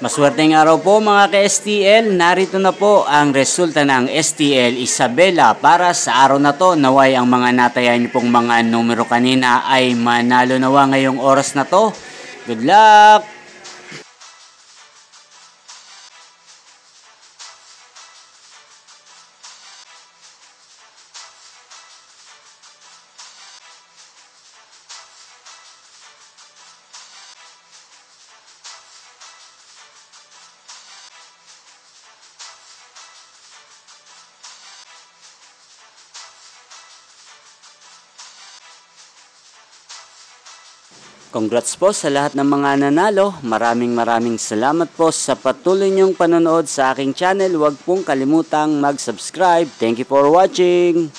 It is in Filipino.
Maswerteng araw po mga ka-STL, narito na po ang resulta ng STL Isabela para sa araw na to. Naway ang mga natayan niyo pong mga numero kanina ay manalo nawa ngayong oras na to. Good luck! Congrats po sa lahat ng mga nanalo. Maraming salamat po sa patuloy niyong panonood sa aking channel. Huwag pong kalimutang mag-subscribe. Thank you for watching.